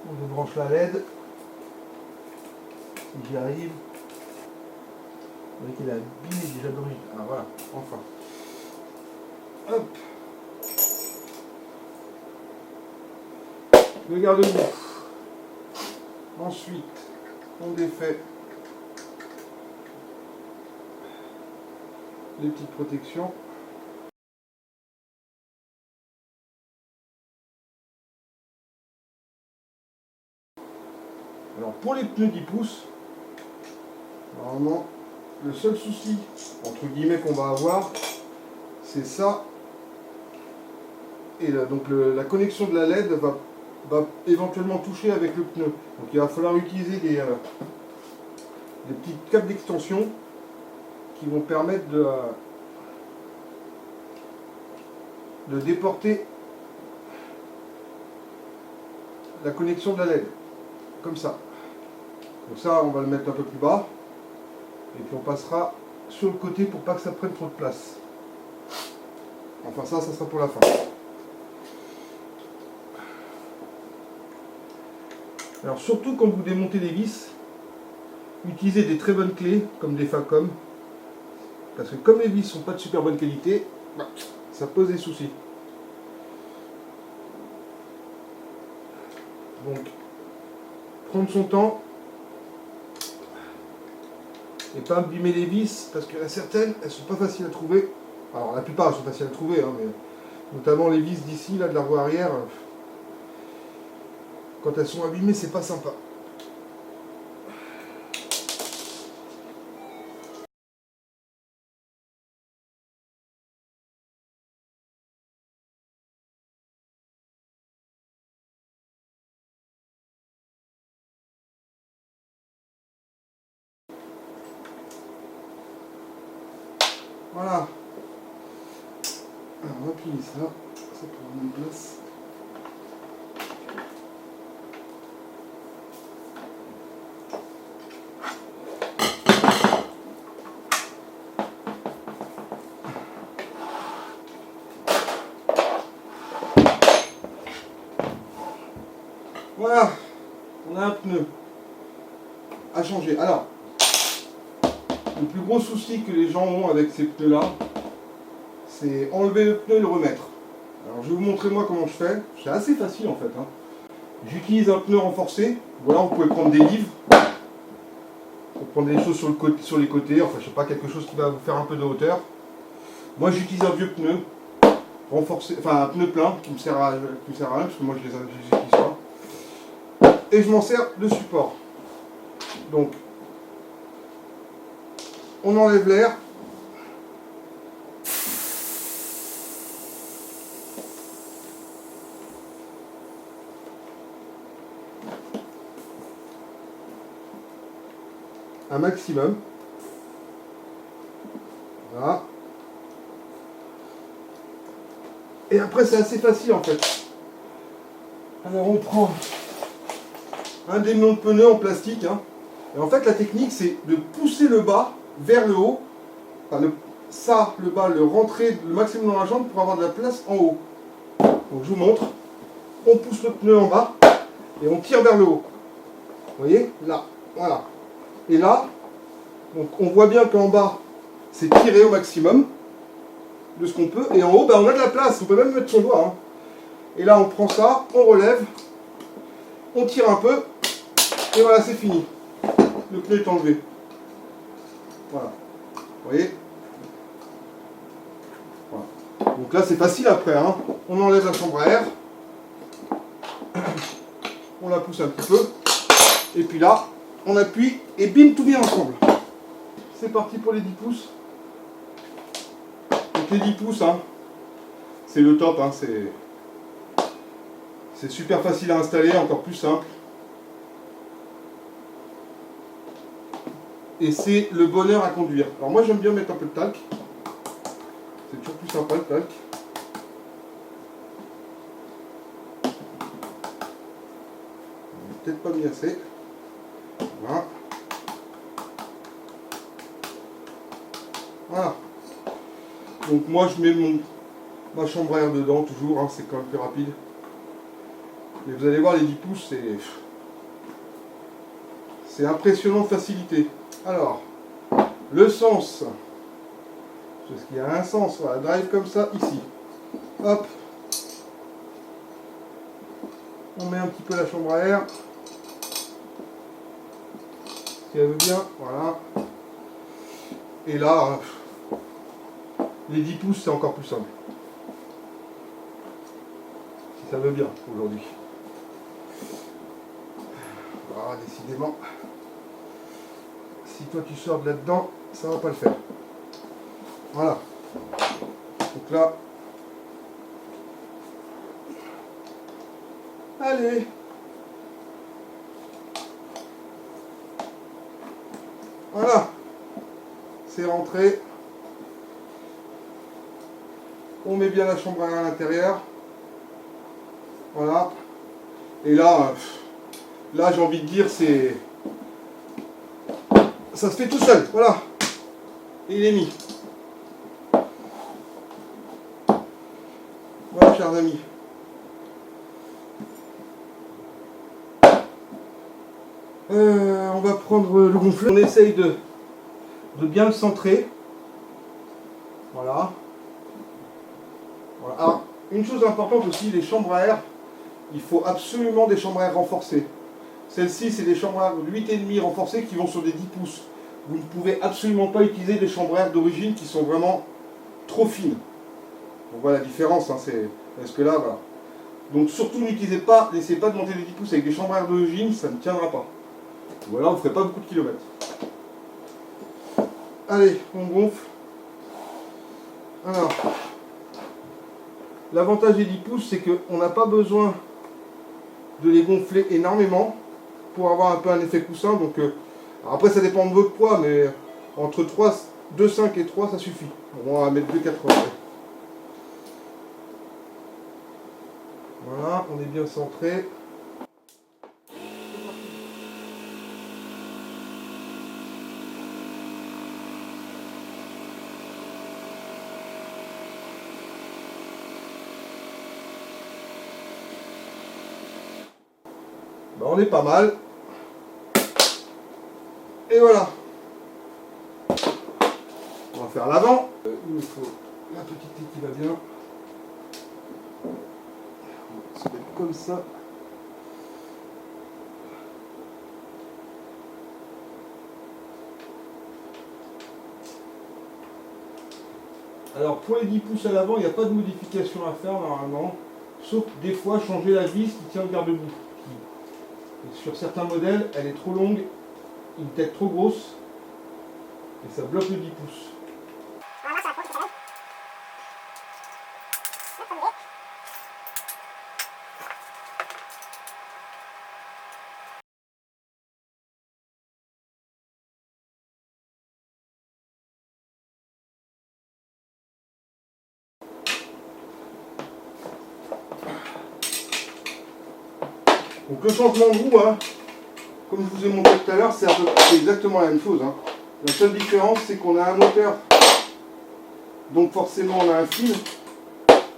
On débranche la LED. Si j'y arrive. Vous voyez qu'il est abîmé déjà d'origine. Ah voilà, enfin. Hop. Le garde-boue. Ensuite, on défait les petites protections. Alors pour les pneus 10 pouces, normalement, le seul souci, entre guillemets, qu'on va avoir, c'est ça. Et là, donc la connexion de la LED va éventuellement toucher avec le pneu. Donc il va falloir utiliser des petites câbles d'extension qui vont permettre de déporter la connexion de la LED. Comme ça. Donc ça, on va le mettre un peu plus bas. Et puis on passera sur le côté pour pas que ça prenne trop de place. Enfin ça sera pour la fin. Alors surtout quand vous démontez les vis, utilisez des très bonnes clés, comme des Facom. Parce que comme les vis sont pas de super bonne qualité, ça pose des soucis. Donc, prendre son temps et pas abîmer les vis, parce qu'il y en a certaines, elles sont pas faciles à trouver. Alors la plupart elles sont faciles à trouver, hein, mais notamment les vis d'ici, là de la roue arrière, quand elles sont abîmées, c'est pas sympa. Voilà. Alors on va appuyer ça pour avoir une place. Voilà, on a un pneu à changer. Alors, le plus gros souci que les gens ont avec ces pneus-là, c'est enlever le pneu et le remettre. Alors, je vais vous montrer moi comment je fais. C'est assez facile en fait. Hein. J'utilise un pneu renforcé. Voilà, vous pouvez prendre des livres pour prendre des choses sur les côtés. Enfin, je sais pas, quelque chose qui va vous faire un peu de hauteur. Moi, j'utilise un vieux pneu renforcé, enfin un pneu plein qui me sert à rien parce que moi je les utilise pas. Et je m'en sers de support. Donc, on enlève l'air. Un maximum. Voilà. Et après, c'est assez facile en fait. Alors, on prend un démon de pneu en plastique. Hein. Et en fait, la technique, c'est de pousser le bas vers le haut. Enfin, le bas, le rentrer le maximum dans la jambe pour avoir de la place en haut. Donc, je vous montre. On pousse le pneu en bas et on tire vers le haut. Vous voyez? Là. Voilà. Et là, donc, on voit bien qu'en bas, c'est tiré au maximum de ce qu'on peut. Et en haut, ben, on a de la place. On peut même mettre son doigt. Hein. Et là, on prend ça, on relève, on tire un peu. Et voilà, c'est fini. Le pneu est enlevé. Voilà. Vous voyez? Voilà. Donc là, c'est facile après. Hein. On enlève la chambre à air. On la pousse un petit peu. Et puis là, on appuie et bim, tout vient ensemble. C'est parti pour les 10 pouces. Donc les 10 pouces, hein, c'est le top. Hein, c'est super facile à installer, encore plus simple. Et c'est le bonheur à conduire. Alors moi j'aime bien mettre un peu de talc. C'est toujours plus sympa le talc. Peut-être pas mis assez. Voilà. Voilà. Donc moi je mets ma chambre à air dedans toujours, hein, c'est quand même plus rapide. Mais vous allez voir, les 10 pouces, c'est impressionnant de facilité. Alors, le sens, parce qu'il y a un sens, voilà, drive comme ça, ici. Hop. On met un petit peu la chambre à air. Si elle veut bien, voilà. Et là, les 10 pouces, c'est encore plus simple. Si ça veut bien, aujourd'hui. Voilà, décidément. Si toi tu sors de là-dedans, ça va pas le faire. Voilà. Donc là. Allez. Voilà. C'est rentré. On met bien la chambre à l'intérieur. Voilà. Et là, j'ai envie de dire, ça se fait tout seul. Voilà. Et il est mis. Voilà, chers amis. On va prendre le gonfleur. On essaye de bien le centrer. Voilà. Voilà. Alors, une chose importante aussi, les chambres à air, il faut absolument des chambres à air renforcées. Celles-ci, c'est des chambres à air de 8,5 renforcées qui vont sur des 10 pouces. Vous ne pouvez absolument pas utiliser des chambres à air d'origine qui sont vraiment trop fines. On voit la différence, hein, parce que là, voilà. Donc surtout n'utilisez pas, n'essayez pas de monter les 10 pouces avec des chambres à air d'origine, ça ne tiendra pas. Ou alors vous ne ferez pas beaucoup de kilomètres. Allez, on gonfle. Alors, l'avantage des 10 pouces, c'est qu'on n'a pas besoin de les gonfler énormément pour avoir un peu un effet coussin. Donc, après, ça dépend de votre poids, mais entre 2,5 et 3, ça suffit. On va mettre 2,80. Voilà, on est bien centré. Ben, on est pas mal. Et voilà. On va faire l'avant. Il nous faut la petite tête qui va bien. On va se mettre comme ça. Alors pour les 10 pouces à l'avant, il n'y a pas de modification à faire normalement. Sauf des fois changer la vis qui tient le garde-boue. Sur certains modèles, elle est trop longue, une tête trop grosse, et ça bloque le 10 pouces. Donc le changement de roue, hein, comme je vous ai montré tout à l'heure, c'est exactement la même chose. Hein. La seule différence, c'est qu'on a un moteur, donc forcément on a un fil.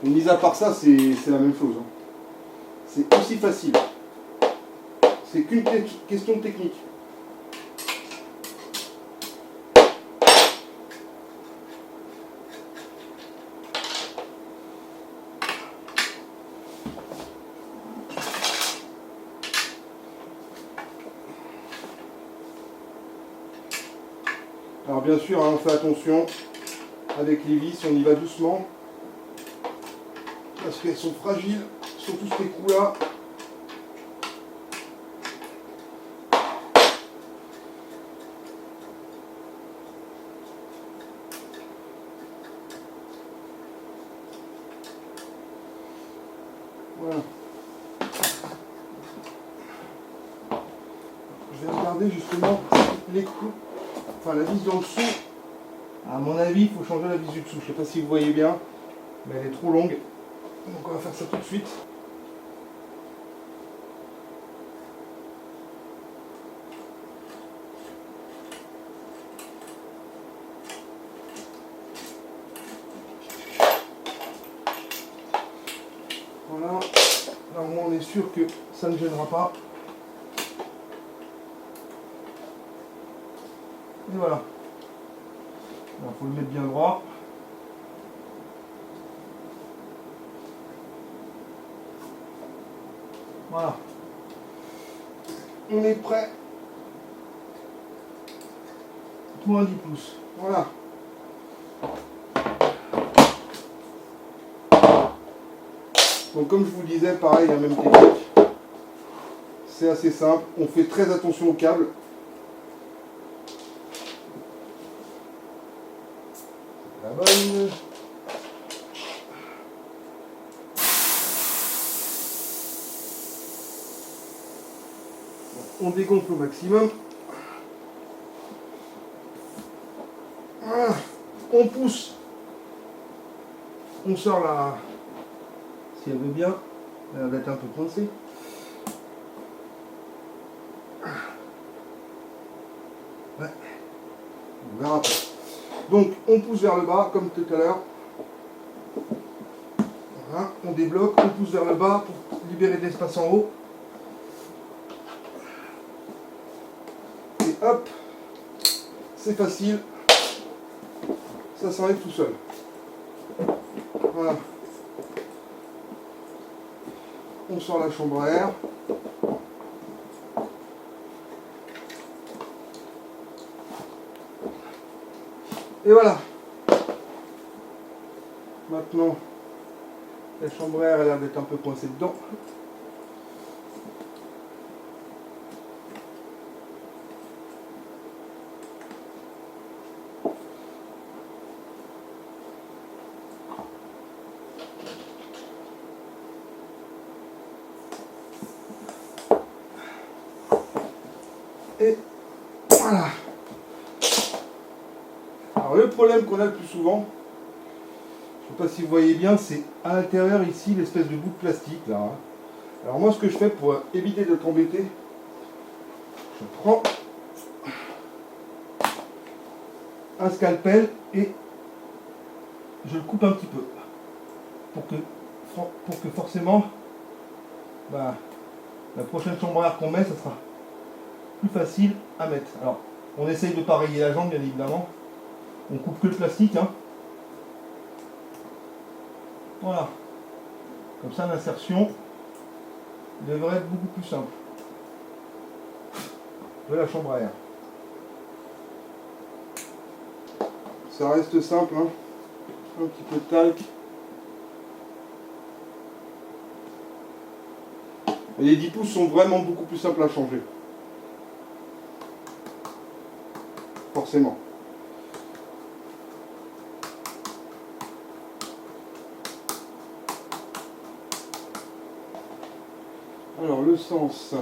Et mis à part ça, c'est la même chose. Hein. C'est aussi facile. C'est qu'une question de technique. Alors bien sûr, hein, on fait attention avec les vis, on y va doucement parce qu'elles sont fragiles, surtout ces coups-là. Voilà. Je vais regarder justement les coups. Enfin, la vis en dessous, à mon avis, il faut changer la vis du dessous. Je ne sais pas si vous voyez bien, mais elle est trop longue. Donc on va faire ça tout de suite. Voilà. Là au moins on est sûr que ça ne gênera pas. Et voilà. Il faut le mettre bien droit. Voilà. On est prêt pour un 10 pouces. Voilà. Donc comme je vous disais, pareil, la même technique. C'est assez simple. On fait très attention au câble. La bonne. On dégonfle au maximum. Voilà. On pousse. On sort la... Si elle veut bien. Elle va être un peu coincée. Ouais. On verra après. Donc on pousse vers le bas comme tout à l'heure. Voilà. On débloque. On pousse vers le bas pour libérer de l'espace en haut. Et hop. C'est facile. Ça s'enlève tout seul. Voilà. On sort la chambre à air. Et voilà. Maintenant, la chambre à air a l'air d'être un peu coincée dedans. Et voilà. Alors le problème qu'on a le plus souvent, je ne sais pas si vous voyez bien, c'est à l'intérieur ici l'espèce de bout de plastique là. Alors moi ce que je fais pour éviter de t'embêter, je prends un scalpel et je le coupe un petit peu pour que forcément la prochaine chambre à air qu'on met, ça sera plus facile à mettre. Alors on essaye de ne pas rayer la jambe bien évidemment. On coupe que le plastique. Hein. Voilà. Comme ça l'insertion devrait être beaucoup plus simple. De la chambre à air. Ça reste simple. Hein. Un petit peu de talc. Et les 10 pouces sont vraiment beaucoup plus simples à changer. Forcément. Alors le sens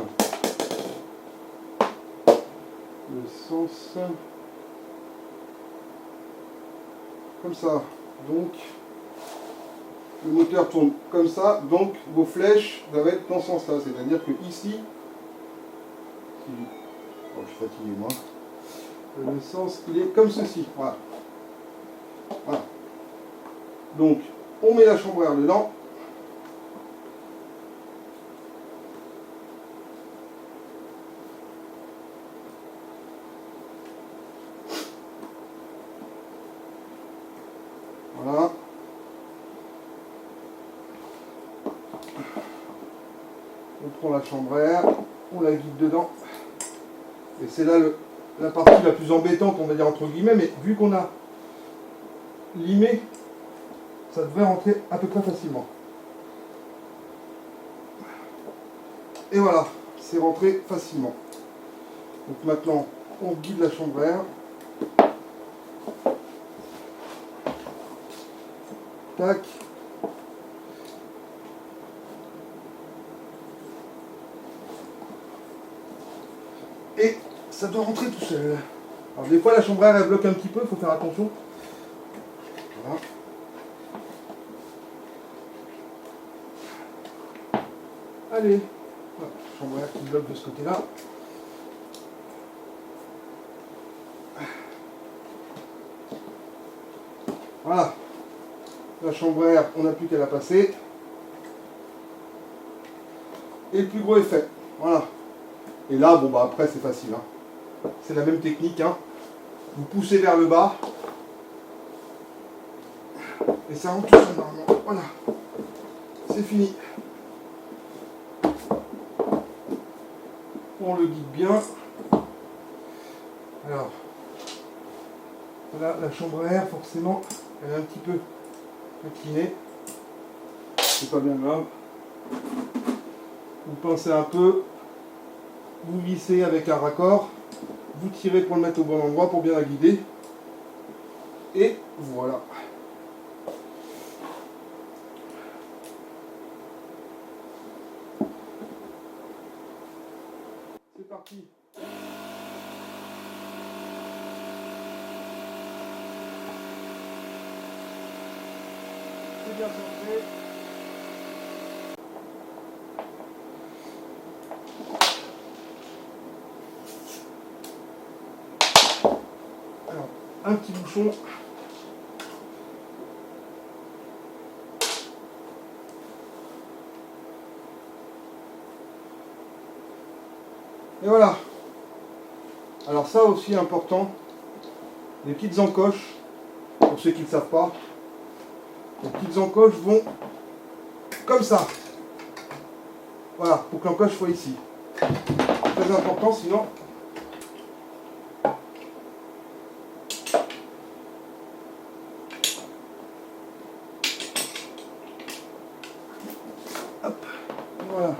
comme ça, donc le moteur tourne comme ça, donc vos flèches doivent être dans ce sens là, c'est-à-dire que ici, oh, je suis fatigué moi, le sens il est comme ceci, voilà. Voilà. Donc on met la chambre à air dedans. Voilà. On prend la chambre à air, on la guide dedans. Et c'est là la partie la plus embêtante, on va dire entre guillemets, mais vu qu'on a limé, ça devrait rentrer à peu près facilement. Et voilà, c'est rentré facilement. Donc maintenant, on guide la chambre à air. Tac. Et ça doit rentrer tout seul. Alors des fois la chambre à air elle bloque un petit peu, il faut faire attention. Voilà. Allez, voilà, chambre à air qui bloque de ce côté-là. Voilà. La chambre à air, on n'a plus qu'à la passer. et le plus gros est fait. Voilà. Et là, bon bah après c'est facile. Hein. C'est la même technique. Hein. Vous poussez vers le bas. Et ça rentre tout seul normalement. Voilà. C'est fini. On le guide bien. Alors, voilà la chambre à air, forcément, elle est un petit peu inclinée. C'est pas bien grave. Vous pincez un peu, vous vissez avec un raccord, vous tirez pour le mettre au bon endroit pour bien la guider. Et voilà. C'est parti. C'est bien centré. Alors, un petit bouchon. Et voilà. Alors ça aussi important, les petites encoches, pour ceux qui ne savent pas, les petites encoches vont comme ça. Voilà, pour que l'encoche soit ici. Très important, sinon... Hop, voilà.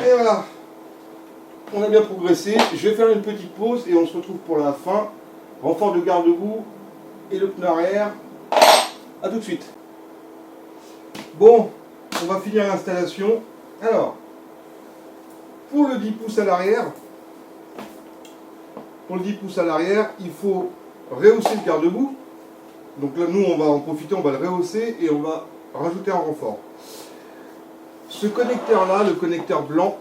Et voilà, on a bien progressé. Je vais faire une petite pause et on se retrouve pour la fin. Renfort de garde-boue et le pneu arrière. A tout de suite. Bon, on va finir l'installation. Alors, pour le 10 pouces à l'arrière, il faut rehausser le garde-boue. Donc là, nous, on va en profiter, on va le rehausser et on va rajouter un renfort. Ce connecteur-là, le connecteur blanc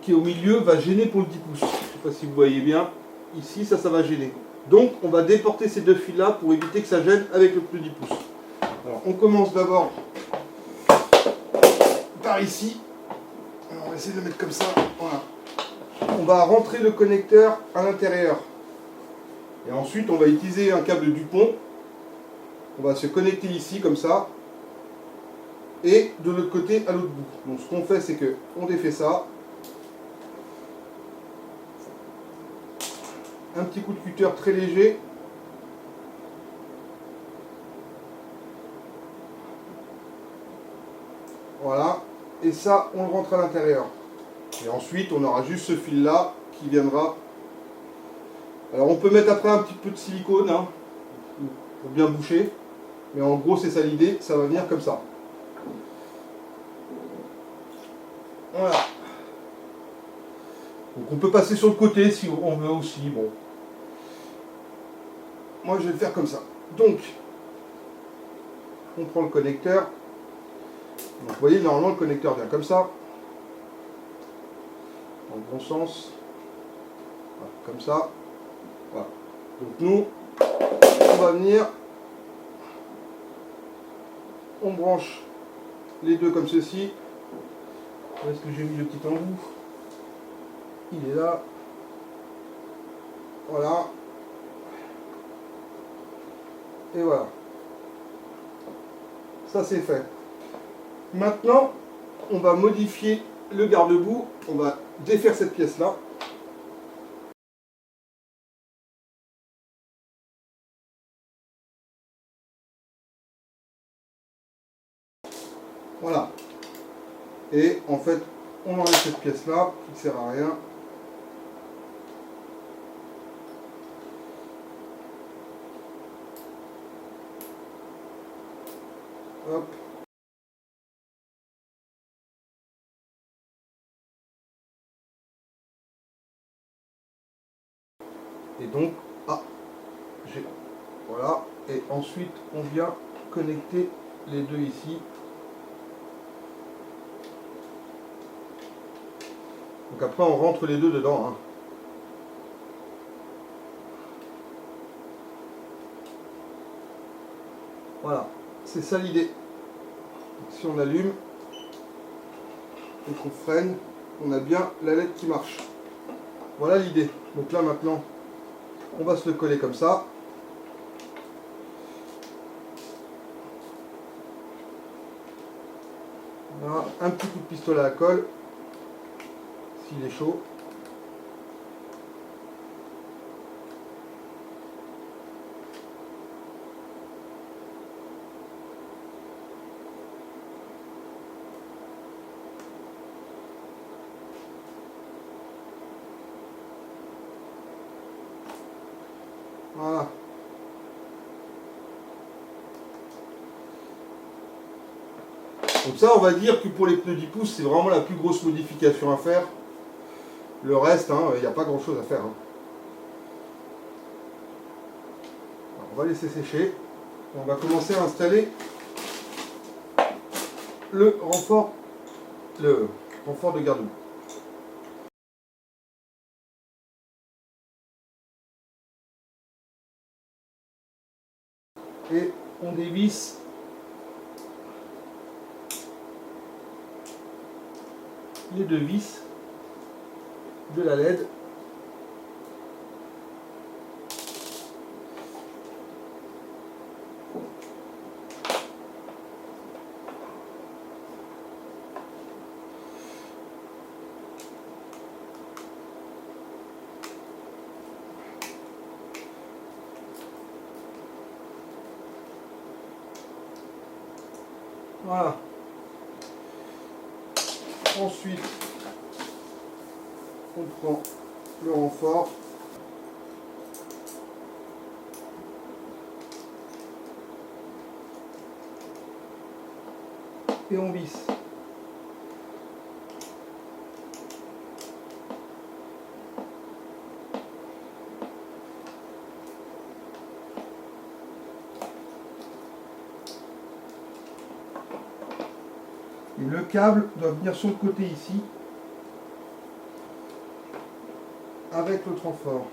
qui est au milieu, va gêner pour le 10 pouces. Je ne sais pas si vous voyez bien. Ici, ça va gêner. Donc, on va déporter ces deux fils-là pour éviter que ça gêne avec le pneu 10 pouces. Alors, on commence d'abord par ici. Alors, on va essayer de le mettre comme ça. Voilà. On va rentrer le connecteur à l'intérieur. Et ensuite, on va utiliser un câble Dupont. On va se connecter ici, comme ça. Et de l'autre côté, à l'autre bout. Donc, ce qu'on fait, c'est qu'on défait ça. Un petit coup de cutter très léger. Voilà. Et ça, on le rentre à l'intérieur. Et ensuite, on aura juste ce fil-là qui viendra. Alors, on peut mettre après un petit peu de silicone, hein, pour bien boucher. Mais en gros, c'est ça l'idée. Ça va venir comme ça. Voilà. Donc, on peut passer sur le côté si on veut aussi. Bon. Moi, je vais le faire comme ça. Donc, on prend le connecteur. Donc, vous voyez, normalement, le connecteur vient comme ça. Dans le bon sens. Voilà, comme ça. Voilà. Donc, nous, on va venir. On branche les deux comme ceci. Où est-ce que j'ai mis le petit embout? Il est là. Voilà. Et voilà. Ça, c'est fait. Maintenant, on va modifier le garde-boue. On va défaire cette pièce-là. Voilà. Et en fait, on enlève cette pièce-là qui ne sert à rien. Hop. Et donc, voilà. Et ensuite, on vient connecter les deux ici. Donc après, on rentre les deux dedans. Hein. Voilà, c'est ça l'idée. Si on allume et qu'on freine, on a bien la LED qui marche. Voilà l'idée. Donc là maintenant, on va se le coller comme ça. Voilà, un petit coup de pistolet à colle, s'il est chaud. Voilà. Donc ça, on va dire que pour les pneus 10 pouces, c'est vraiment la plus grosse modification à faire. Le reste, il n'y a pas grand chose à faire. Hein. Alors, on va laisser sécher. On va commencer à installer le renfort de garde-boue. Et on dévisse les deux vis de la LED. Voilà. Ensuite, on prend le renfort. Et on visse. Et le câble doit venir sur le côté ici, avec l'autre renfort.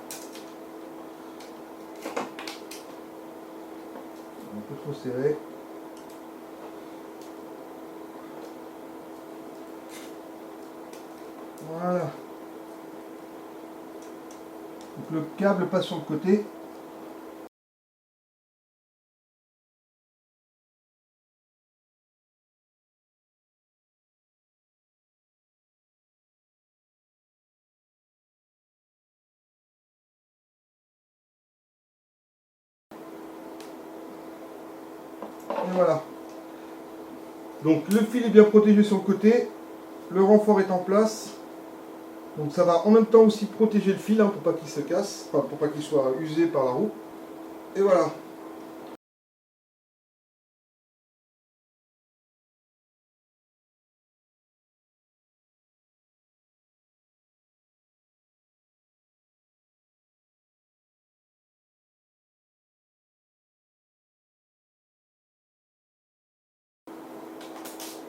Un peu trop serré. Voilà. Donc le câble passe sur le côté. Et voilà. Donc le fil est bien protégé sur le côté. Le renfort est en place. Donc ça va en même temps aussi protéger le fil pour pas qu'il se casse, enfin pour pas qu'il soit usé par la roue. Et voilà.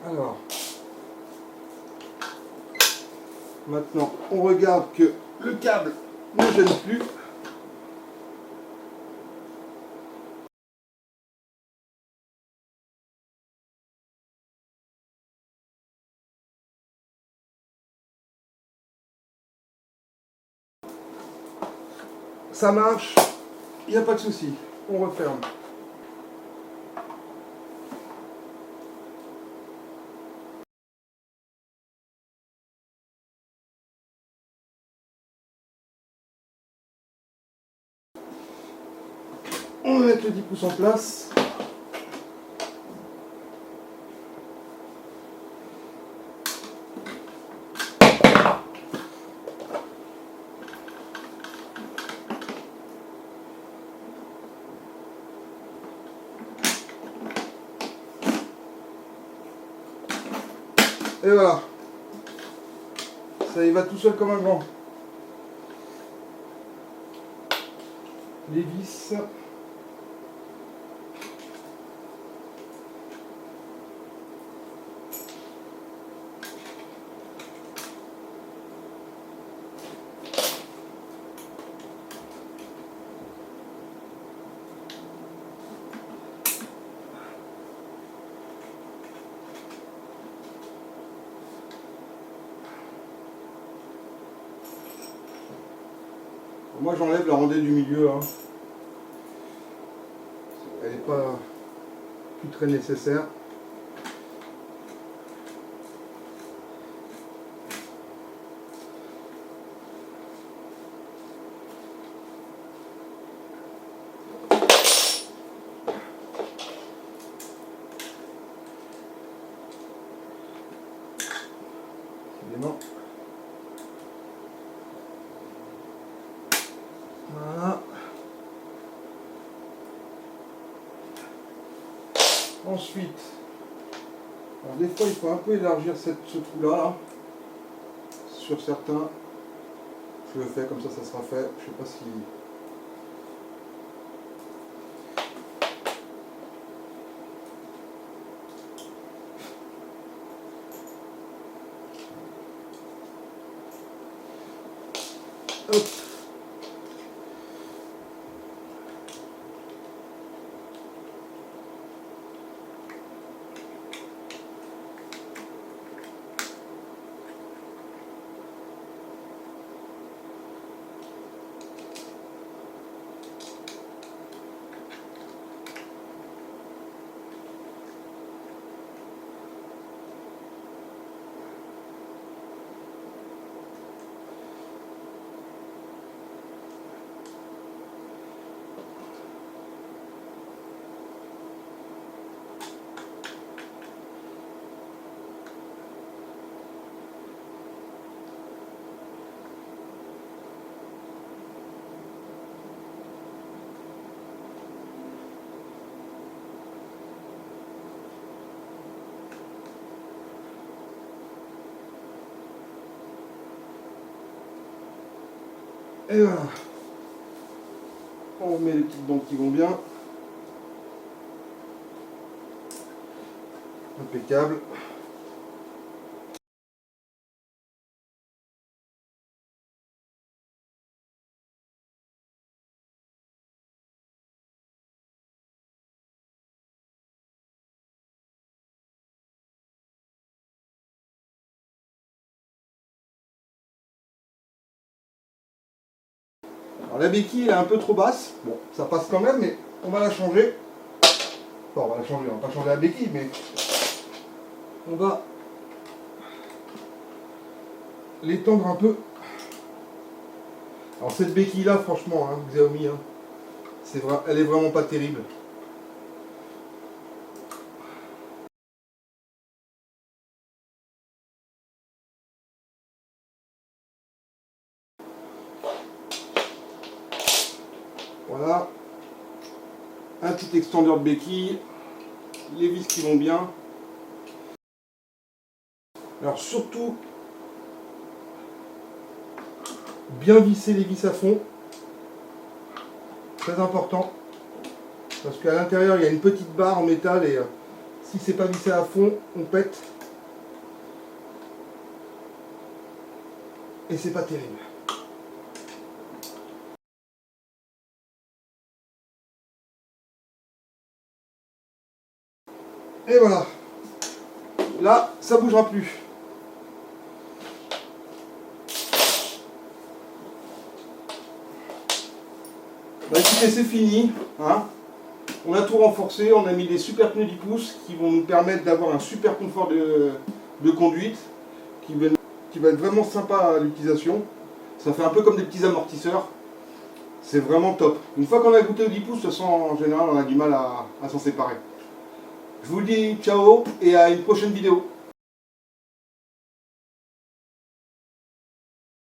Alors, maintenant on regarde que le câble ne gêne plus. Ça marche, il n'y a pas de souci. On referme. On va mettre le 10 pouces en place. Et voilà. Ça y va tout seul comme un grand. Les vis. Moi j'enlève la rondelle du milieu. Hein. Elle n'est pas plus très nécessaire. Évidemment. Voilà. Ensuite, alors des fois il faut un peu élargir ce trou-là. Là. Sur certains, je le fais comme ça sera fait. Je sais pas si... Hop. Et voilà. On met les petites bandes qui vont bien. Impeccable. Alors la béquille est un peu trop basse. Bon, ça passe quand même, mais on va la changer. Enfin, on va la changer, on va pas changer la béquille, mais on va l'étendre un peu. Alors cette béquille là, franchement, hein, Xiaomi, hein, elle est vraiment pas terrible. Voilà, un petit extendeur de béquille, les vis qui vont bien. Alors surtout, bien visser les vis à fond, très important, parce qu'à l'intérieur il y a une petite barre en métal et si c'est pas vissé à fond, on pète et c'est pas terrible. Et voilà, là ça bougera plus. Bah écoutez, c'est fini, hein. On a tout renforcé, on a mis des super pneus 10 pouces qui vont nous permettre d'avoir un super confort de conduite qui va être vraiment sympa à l'utilisation. Ça fait un peu comme des petits amortisseurs. C'est vraiment top. Une fois qu'on a goûté au 10 pouces, de toute façon, en général, on a du mal à s'en séparer. Je vous dis ciao et à une prochaine vidéo.